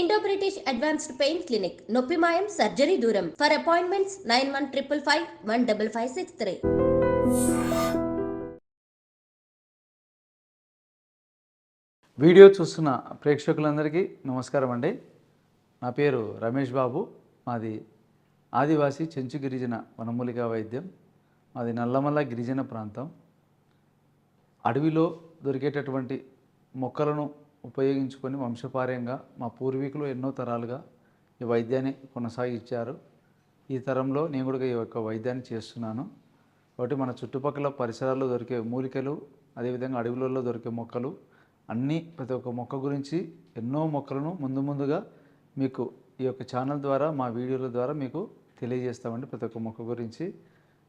Indo British advanced pain clinic నొప్పి మాయం surgery దూరం ఫర్ అపాయింట్మెంట్స్ 9155515563. వీడియో చూస్తున్న ప్రేక్షకులందరికీ నమస్కారం అండి. నా పేరు రమేష్ బాబు. మాది ఆదివాసీ చెంచు గిరిజన వనమూలికా వైద్యం. మాది నల్లమల్ల గిరిజన ప్రాంతం. అడవిలో దొరికేటటువంటి మొక్కలను ఉపయోగించుకొని వంశపార్యంగా మా పూర్వీకులు ఎన్నో తరాలుగా ఈ వైద్యాన్ని కొనసాగించారు. ఈ తరంలో నేను కూడా ఈ యొక్క వైద్యాన్ని చేస్తున్నాను. కాబట్టి మన చుట్టుపక్కల పరిసరాల్లో దొరికే మూలికలు, అదేవిధంగా అడవులలో దొరికే మొక్కలు అన్నీ, ప్రతి ఒక్క మొక్క గురించి ఎన్నో మొక్కలను ముందుగా మీకు ఈ యొక్క ఛానల్ ద్వారా, మా వీడియోల ద్వారా మీకు తెలియజేస్తామండి ప్రతి ఒక్క మొక్క గురించి.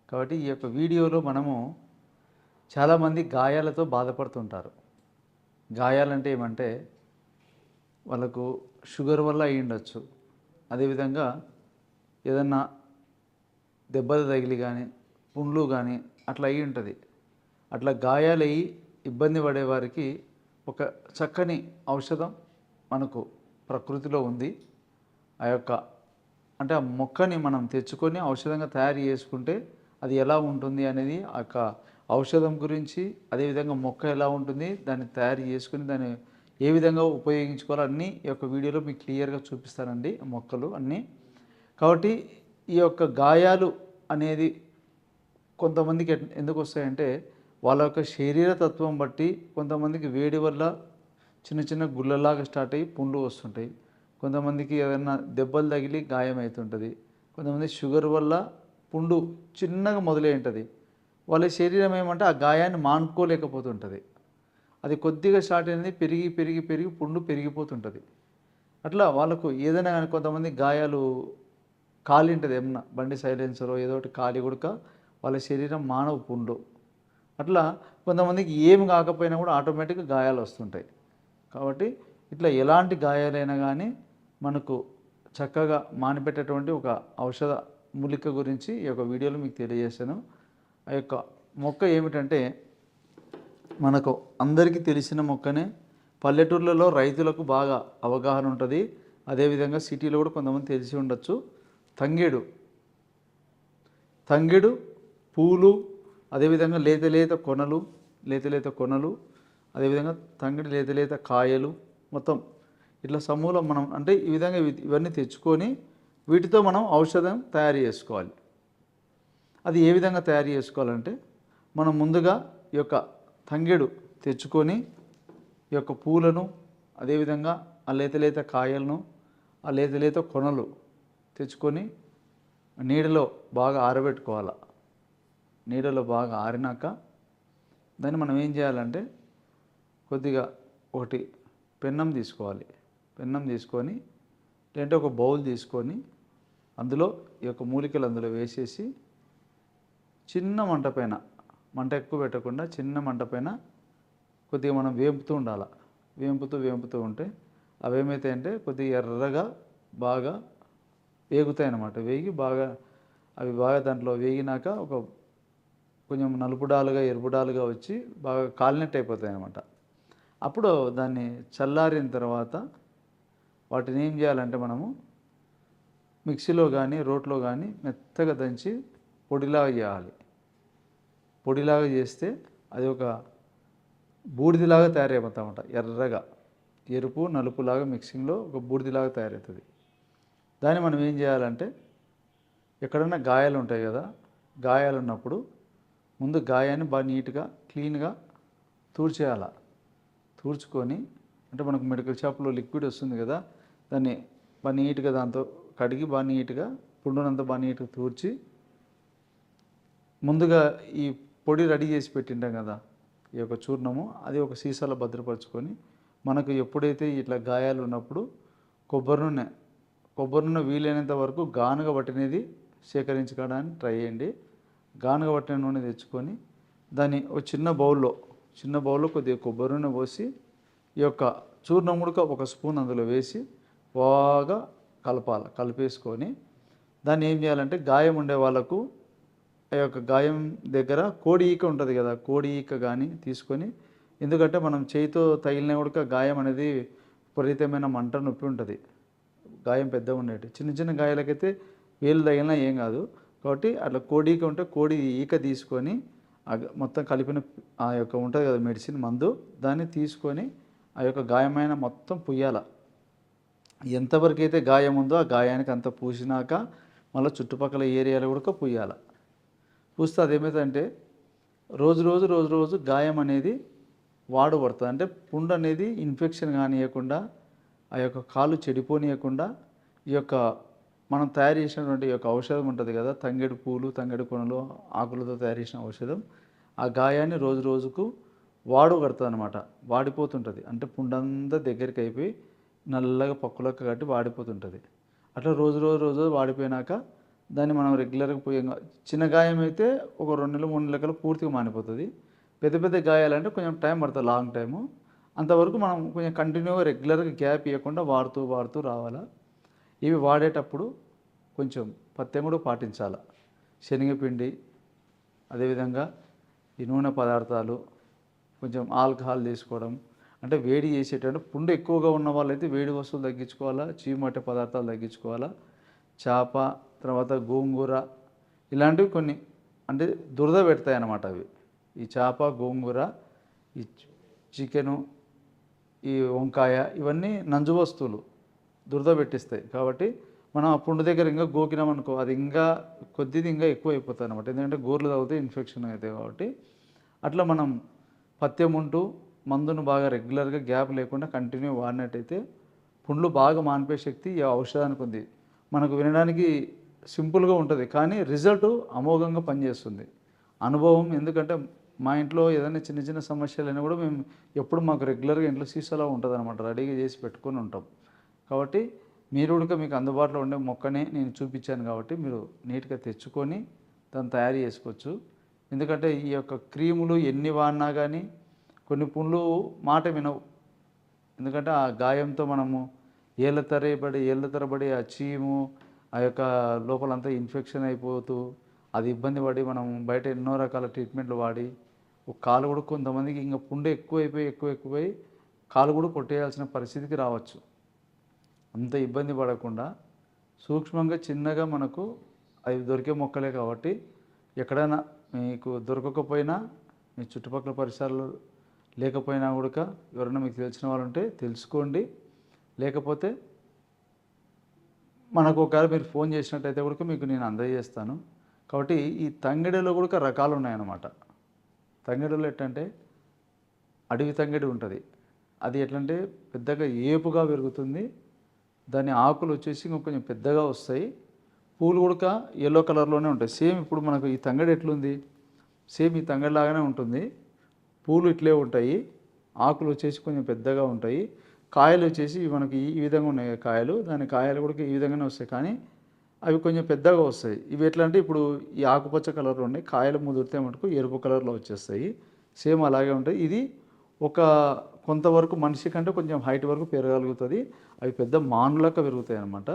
కాబట్టి ఈ యొక్క వీడియోలో మనము చాలామంది గాయాలతో బాధపడుతుంటారు. గాయాలంటే ఏమంటే వాళ్ళకు షుగర్ వల్ల అయి ఉండొచ్చు, అదేవిధంగా ఏదన్నా దెబ్బలు తగిలి కానీ, పుండ్లు కానీ అట్లా అయి ఉంటుంది. అట్లా గాయాలయ్యి ఇబ్బంది పడేవారికి ఒక చక్కని ఔషధం మనకు ప్రకృతిలో ఉంది. ఆ యొక్క అంటే ఆ మొక్కని మనం తెచ్చుకొని ఔషధంగా తయారు చేసుకుంటే అది ఎలా ఉంటుంది అనేది ఆ యొక్క ఔషధం గురించి, అదేవిధంగా మొక్క ఎలా ఉంటుంది, దాన్ని తయారు చేసుకుని దాన్ని ఏ విధంగా ఉపయోగించుకోవాలో అన్నీ ఈ యొక్క వీడియోలో మీకు క్లియర్గా చూపిస్తానండి, మొక్కలు అన్నీ. కాబట్టి ఈ యొక్క గాయాలు అనేది కొంతమందికి ఎందుకు వస్తాయంటే వాళ్ళ యొక్క శరీర తత్వం బట్టి. కొంతమందికి వేడి వల్ల చిన్న చిన్న గుళ్ళలాగా స్టార్ట్ అయ్యి పుండ్లు వస్తుంటాయి. కొంతమందికి ఏదైనా దెబ్బలు తగిలి గాయం అవుతుంటుంది. కొంతమంది షుగర్ వల్ల పుండు చిన్నగా మొదలై ఉంటుంది. వాళ్ళ శరీరం ఏమంటే ఆ గాయాన్ని మానుకోలేకపోతుంటుంది. అది కొద్దిగా స్టార్ట్ అయినది పెరిగి పెరిగి పెరిగి పుండు పెరిగిపోతుంటుంది. అట్లా వాళ్ళకు ఏదైనా కానీ కొంతమంది గాయాలు కాలి ఉంటుంది, ఏమన్నా బండి సైలెన్సరో ఏదో ఒకటి కాలి కొడుక వాళ్ళ శరీరం మానవ పుండు. అట్లా కొంతమందికి ఏమి కాకపోయినా కూడా ఆటోమేటిక్గా గాయాలు వస్తుంటాయి. కాబట్టి ఇట్లా ఎలాంటి గాయాలైనా కానీ మనకు చక్కగా మానిపెట్టేటువంటి ఒక ఔషధ మూలిక గురించి ఈ యొక్క వీడియోలో మీకు తెలియజేస్తాను. ఆ యొక్క మొక్క ఏమిటంటే మనకు అందరికీ తెలిసిన మొక్కనే. పల్లెటూర్లలో రైతులకు బాగా అవగాహన ఉంటుంది. అదేవిధంగా సిటీలో కూడా కొంతమంది తెలిసి ఉండొచ్చు. తంగెడు పూలు, అదేవిధంగా లేత కొనలు, అదేవిధంగా తంగెడు లేత కాయలు, మొత్తం ఇట్లా సమూలం మనం అంటే ఈ విధంగా ఇవన్నీ తెచ్చుకొని వీటితో మనం ఔషధం తయారు చేసుకోవాలి. అది ఏ విధంగా తయారు చేసుకోవాలంటే మనం ముందుగా ఈ యొక్క తంగెడు తెచ్చుకొని ఈ యొక్క పూలను, అదేవిధంగా ఆ లేత కాయలను, ఆ లేత కొనలు తెచ్చుకొని నీడలో బాగా ఆరబెట్టుకోవాలి. నీడలో బాగా ఆరినాక దాన్ని మనం ఏం చేయాలంటే కొద్దిగా ఒకటి పెన్నం తీసుకోవాలి. పెన్నం తీసుకొని లేదంటే ఒక బౌల్ తీసుకొని అందులో ఈ యొక్క మూలికలు అందులో వేసేసి చిన్న మంట పైన, మంట ఎక్కువ పెట్టకుండా చిన్న మంట పైన కొద్దిగా మనం వేపుతూ ఉండాలి. వేపుతూ ఉంటే అవి ఏమవుతాయంటే కొద్దిగా ఎర్రగా బాగా వేగుతాయి అన్నమాట. అవి బాగా దాంట్లో వేగినాక ఒక కొంచెం నలుపుడాలుగా ఎరుపుడాలుగా వచ్చి బాగా కాలినట్టు అయిపోతాయి అన్నమాట. అప్పుడు దాన్ని చల్లారిన తర్వాత వాటిని ఏం చేయాలంటే మనము మిక్సీలో కానీ రోట్లో కానీ మెత్తగా దంచి పొడిలాగా చేయాలి. పొడిలాగా చేస్తే అది ఒక బూడిదిలాగా తయారైపోతామన్నమాట. ఎర్రగా ఎరుపు నలుపులాగా మిక్సింగ్లో ఒక బూడిదిలాగా తయారవుతుంది. దాన్ని మనం ఏం చేయాలంటే ఎక్కడన్నా గాయాలు ఉంటాయి కదా, గాయాలు ఉన్నప్పుడు ముందు గాయాన్ని బాగా నీట్గా క్లీన్గా తూడ్చేయాలి. తూడ్చుకొని అంటే మనకు మెడికల్ షాప్లో లిక్విడ్ వస్తుంది కదా, దాన్ని బాగా నీట్గా దాంతో కడిగి బాగా నీట్గా పుండునంతా బాగా నీట్గా తూర్చి ముందుగా ఈ పొడి రెడీ చేసి పెట్టింటాం కదా ఈ యొక్క చూర్ణము, అది ఒక సీసాలో భద్రపరచుకొని మనకు ఎప్పుడైతే ఇట్లా గాయాలు ఉన్నప్పుడు కొబ్బరి నూనె వీలైనంత వరకు గానుగ పట్టినది సేకరించుకోవడానికి ట్రై చేయండి. గానుగ పట్టిన నూనె తెచ్చుకొని దాన్ని ఒక చిన్న బౌల్లో కొద్దిగా కొబ్బరి నూనె పోసి ఈ యొక్క చూర్ణం కూడా ఒక స్పూన్ అందులో వేసి బాగా కలిపేసుకొని దాన్ని ఏం చేయాలంటే గాయం ఉండే వాళ్ళకు ఆ యొక్క గాయం దగ్గర కోడి ఈక ఉంటుంది కదా, కోడి ఈక కానీ తీసుకొని, ఎందుకంటే మనం చేయితో తగిలిన కూడా గాయం అనేది విపరీతమైన మంట నొప్పి ఉంటుంది. గాయం పెద్దగా ఉండేటి. చిన్న చిన్న గాయాలకైతే వేలు తగిలినా ఏం కాదు. కాబట్టి అట్లా కోడి ఈక ఉంటే కోడి ఈక తీసుకొని మొత్తం కలిపిన ఆ యొక్క ఉంటుంది కదా మెడిసిన్ మందు, దాన్ని తీసుకొని ఆ యొక్క గాయమైన మొత్తం పుయ్యాల. ఎంతవరకు అయితే గాయం ఉందో ఆ గాయానికి అంత పూసినాక మళ్ళీ చుట్టుపక్కల ఏరియాలో కూడా పుయ్యాల. పూస్తే అదేమైందంటే రోజు రోజు గాయం అనేది వాడబడుతుంది. అంటే పుండు అనేది ఇన్ఫెక్షన్ కానియకుండా, ఆ యొక్క కాలు చెడిపోనీయకుండా ఈ యొక్క మనం తయారు చేసినటువంటి ఈ యొక్క ఔషధం ఉంటుంది కదా, తంగేడు పూలు, తంగేడు కొనలు, ఆకులతో తయారు చేసిన ఔషధం, ఆ గాయాన్ని రోజు రోజుకు వాడగడుతుంది అనమాట. వాడిపోతుంటుంది. అంటే పుండంతా దగ్గరికి అయిపోయి నల్లగా పక్కులక్క కట్టి వాడిపోతుంటుంది. అట్లా రోజు వాడిపోయినాక దాన్ని మనం రెగ్యులర్గా పోయి, చిన్న గాయం అయితే ఒక 2 నెలలు 3 నెలల పూర్తిగా మానిపోతుంది. పెద్ద పెద్ద గాయాలంటే కొంచెం టైం పడుతుంది, లాంగ్ టైము. అంతవరకు మనం కొంచెం కంటిన్యూగా రెగ్యులర్గా గ్యాప్ ఇవ్వకుండా వాడుతూ రావాలా. ఇవి వాడేటప్పుడు కొంచెం పథ్యం కూడా పాటించాలి. శనగపిండి, అదేవిధంగా ఈ నూనె పదార్థాలు, కొంచెం ఆల్కహాల్ తీసుకోవడం. అంటే వేడి చేసేటంటే పుండు ఎక్కువగా ఉన్న వాళ్ళైతే వేడి వస్తువులు తగ్గించుకోవాలా, చీమట్టే పదార్థాలు తగ్గించుకోవాలా. చేప, తర్వాత గోంగూర ఇలాంటివి కొన్ని అంటే దురద పెడతాయి అన్నమాట అవి. ఈ చేప, గోంగూర, ఈ చికెను, ఈ వంకాయ ఇవన్నీ నంజు వస్తువులు దురద పెట్టిస్తాయి. కాబట్టి మనం ఆ పుండు దగ్గర ఇంకా గోకినామనుకో అది ఇంకా కొద్దిది ఇంకా ఎక్కువ అయిపోతుంది అనమాట. ఎందుకంటే గోర్లు తాగితే ఇన్ఫెక్షన్ అవుతాయి. కాబట్టి అట్లా మనం పథ్యం ఉంటూ మందును బాగా రెగ్యులర్గా గ్యాప్ లేకుండా కంటిన్యూ వాడినట్టయితే పుండ్లు బాగా మాన్పే శక్తి ఈ ఔషధానికి ఉంది. మనకు వినడానికి సింపుల్గా ఉంటుంది, కానీ రిజల్ట్ అమోఘంగా పనిచేస్తుంది. అనుభవం. ఎందుకంటే మా ఇంట్లో ఏదైనా చిన్న చిన్న సమస్యలు అయినా కూడా మేము ఎప్పుడు మాకు రెగ్యులర్గా ఇంట్లో సీసాలో ఉంటుంది అనమాట, రెడీగా చేసి పెట్టుకొని ఉంటాం. కాబట్టి మీరు కూడా మీకు అందుబాటులో ఉండే మొక్కనే నేను చూపించాను కాబట్టి మీరు నీట్గా తెచ్చుకొని దాన్ని తయారు చేసుకోవచ్చు. ఎందుకంటే ఈ యొక్క క్రీములు ఎన్ని వాడినా కానీ కొన్ని పుండ్లు మాట వినవు. ఎందుకంటే ఆ గాయంతో మనము ఏళ్ళ తరబడి ఆ చీము, ఆ యొక్క లోపలంతా ఇన్ఫెక్షన్ అయిపోతూ అది ఇబ్బంది పడి మనం బయట ఎన్నో రకాల ట్రీట్మెంట్లు వాడి ఒక కాలు కూడా కొంతమందికి ఇంకా పుండు ఎక్కువైపోయి కాలు కూడా కొట్టేయాల్సిన పరిస్థితికి రావచ్చు. అంత ఇబ్బంది పడకుండా సూక్ష్మంగా చిన్నగా మనకు అవి దొరికే మొక్కలే కాబట్టి ఎక్కడైనా మీకు దొరకకపోయినా మీ చుట్టుపక్కల పరిసరాలు లేకపోయినా కూడా ఎవరైనా మీకు తెలిసిన వాళ్ళు ఉంటే తెలుసుకోండి. లేకపోతే మనకు ఒకవేళ మీరు ఫోన్ చేసినట్టయితే కూడా మీకు నేను అందజేస్తాను. కాబట్టి ఈ తంగెడలో కూడా రకాలు ఉన్నాయన్నమాట. తంగెడలో ఎట్లంటే అడవి తంగెడి ఉంటుంది. అది ఎట్లంటే పెద్దగా ఏపుగా పెరుగుతుంది. దాని ఆకులు వచ్చేసి కొంచెం పెద్దగా వస్తాయి. పూలు కూడా ఎల్లో కలర్లోనే ఉంటాయి. సేమ్ ఇప్పుడు మనకు ఈ తంగెడి ఎట్లుంది, సేమ్ ఈ తంగెడి లాగానే ఉంటుంది. పూలు ఇట్లే ఉంటాయి, ఆకులు వచ్చేసి కొంచెం పెద్దగా ఉంటాయి. కాయలు వచ్చేసి మనకి ఈ విధంగా ఉన్నాయి కాయలు. దాని కాయలు కూడా ఈ విధంగానే వస్తాయి, కానీ అవి కొంచెం పెద్దగా వస్తాయి. ఇవి ఎట్లా అంటే ఇప్పుడు ఈ ఆకుపచ్చ కలర్లో ఉన్నాయి, కాయలు ముదిరితే మటుకు ఎరుపు కలర్లో వచ్చేస్తాయి. సేమ్ అలాగే ఉంటాయి. ఇది ఒక కొంతవరకు మనిషి కంటే కొంచెం హైట్ వరకు పెరగలుగుతుంది. అవి పెద్ద మానులక పెరుగుతాయి అన్నమాట.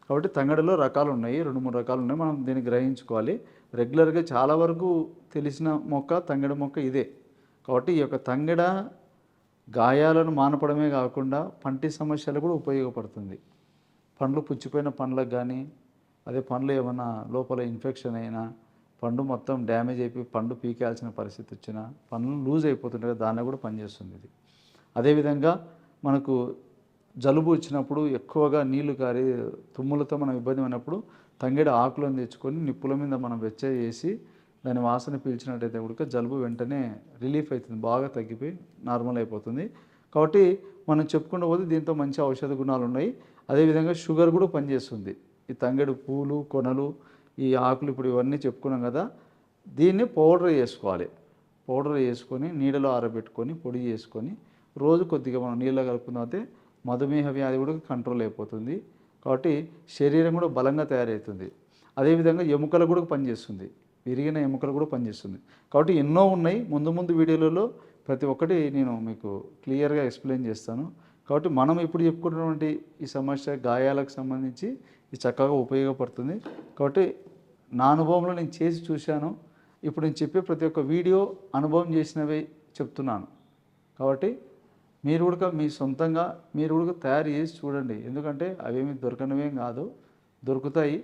కాబట్టి తంగడిలో రకాలు ఉన్నాయి, 2-3 రకాలు ఉన్నాయి. మనం దీన్ని గ్రహించుకోవాలి. రెగ్యులర్గా చాలా వరకు తెలిసిన మొక్క తంగెడ మొక్క ఇదే. కాబట్టి ఈ యొక్క తంగెడ గాయాలను మానపడమే కాకుండా పంటి సమస్యలు కూడా ఉపయోగపడుతుంది. పండ్లు పుచ్చిపోయిన పండ్లకు కానీ, అదే పండ్లు ఏమైనా లోపల ఇన్ఫెక్షన్ అయినా, పండు మొత్తం డ్యామేజ్ అయిపోయి పండు పీకేయాల్సిన పరిస్థితి వచ్చినా, పండ్లు లూజ్ అయిపోతుంటే దాన్ని కూడా పనిచేస్తుంది ఇది. అదేవిధంగా మనకు జలుబు వచ్చినప్పుడు ఎక్కువగా నీళ్లు కారి తుమ్ములతో మనం ఇబ్బంది అయినప్పుడు తంగెడ ఆకులను తెచ్చుకొని నిప్పుల మీద మనం చేసి దాని వాసన పీల్చినట్టయితే కూడా జలుబు వెంటనే రిలీఫ్ అవుతుంది, బాగా తగ్గిపోయి నార్మల్ అయిపోతుంది. కాబట్టి మనం చెప్పుకుంటూ పోతే దీంతో మంచి ఔషధ గుణాలు ఉన్నాయి. అదేవిధంగా షుగర్ కూడా పనిచేస్తుంది. ఈ తంగెడు పూలు, కొనలు, ఈ ఆకులు ఇప్పుడు ఇవన్నీ చెప్పుకున్నాం కదా, దీన్ని పౌడర్ చేసుకోవాలి. పౌడర్ చేసుకొని నీడలో ఆరబెట్టుకొని పొడి చేసుకొని రోజు కొద్దిగా మనం నీళ్ళలో కలుపుకుందామంటే మధుమేహ వ్యాధి కూడా కంట్రోల్ అయిపోతుంది. కాబట్టి శరీరం కూడా బలంగా తయారవుతుంది. అదేవిధంగా ఎముకలు కూడా పనిచేస్తుంది, విరిగిన ఎముకలు కూడా పనిచేస్తుంది. కాబట్టి ఎన్నో ఉన్నాయి. ముందు వీడియోలలో ప్రతి ఒక్కటి నేను మీకు క్లియర్గా ఎక్స్ప్లెయిన్ చేస్తాను. కాబట్టి మనం ఇప్పుడు చెప్పుకున్నటువంటి ఈ సమస్య గాయాలకు సంబంధించి ఇది చక్కగా ఉపయోగపడుతుంది. కాబట్టి నా అనుభవంలో నేను చేసి చూశాను. ఇప్పుడు నేను చెప్పే ప్రతి ఒక్క వీడియో అనుభవం చేసినవి చెప్తున్నాను. కాబట్టి మీరు కూడా మీ సొంతంగా మీరు కూడా తయారు చేసి చూడండి. ఎందుకంటే అవేమి దొరకనివేం కాదు, దొరుకుతాయి.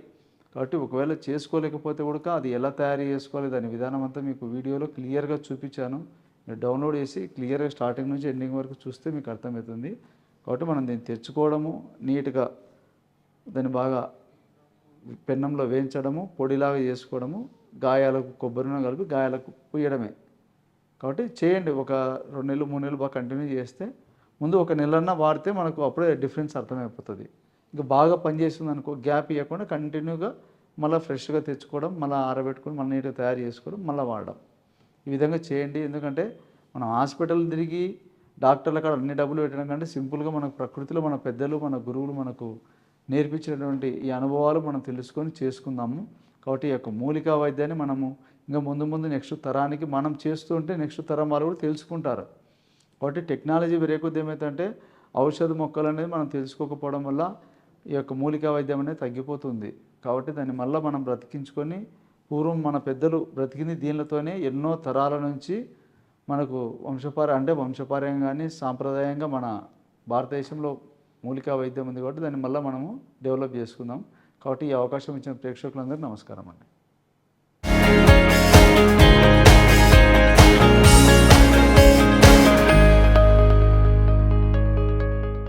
కాబట్టి ఒకవేళ చేసుకోలేకపోతే కూడా అది ఎలా తయారు చేసుకోవాలి దాని విధానం అంతా మీకు వీడియోలో క్లియర్గా చూపించాను. మీరు డౌన్లోడ్ చేసి క్లియర్గా స్టార్టింగ్ నుంచి ఎండింగ్ వరకు చూస్తే మీకు అర్థమవుతుంది. కాబట్టి మనం దీన్ని తెచ్చుకోవడము, నీట్గా దాన్ని బాగా పెన్నంలో వేయించడము, పొడిలాగా చేసుకోవడము, గాయాలకు కొబ్బరి నూనె కలిపి గాయాలకు పూయడమే. కాబట్టి చేయండి. ఒక 2 నెలలు 3 నెలలు బాగా కంటిన్యూ చేస్తే ముందు ఒక నెలన్నా వాడితే మనకు అప్పుడే డిఫరెన్స్ అర్థమైపోతుంది. ఇంకా బాగా పనిచేస్తుంది అనుకో గ్యాప్ ఇవ్వకుండా కంటిన్యూగా మళ్ళీ ఫ్రెష్గా తెచ్చుకోవడం, మళ్ళీ ఆరబెట్టుకొని మళ్ళీ నీట్గా తయారు చేసుకోవడం, మళ్ళీ వాడడం. ఈ విధంగా చేయండి. ఎందుకంటే మనం హాస్పిటల్ తిరిగి డాక్టర్ల కాడ అన్ని డబ్బులు పెట్టడం కంటే సింపుల్గా మన ప్రకృతిలో మన పెద్దలు మన గురువులు మనకు నేర్పించినటువంటి ఈ అనుభవాలు మనం తెలుసుకొని చేసుకుందాము. కాబట్టి ఈ యొక్క మూలికా వైద్యాన్ని మనము ఇంకా ముందు ముందు నెక్స్ట్ తరానికి మనం చేస్తూ ఉంటే నెక్స్ట్ తరం వాళ్ళు కూడా తెలుసుకుంటారు. కాబట్టి టెక్నాలజీ పెరిగే కొద్ది ఏమవుతుందంటే ఔషధ మొక్కలు అనేది మనం తెలుసుకోకపోవడం వల్ల ఈ యొక్క మూలికా వైద్యం అనేది తగ్గిపోతుంది. కాబట్టి దాన్ని మళ్ళీ మనం బ్రతికించుకొని పూర్వం మన పెద్దలు బ్రతికింది దీనితోనే ఎన్నో తరాల నుంచి మనకు వంశపార్యంగానే సాంప్రదాయంగా మన భారతదేశంలో మూలికా వైద్యం ఉంది కాబట్టి దాన్ని మళ్ళీ మనము డెవలప్ చేసుకుందాం. కాబట్టి ఈ అవకాశం ఇచ్చిన ప్రేక్షకులందరికీ నమస్కారం అండి.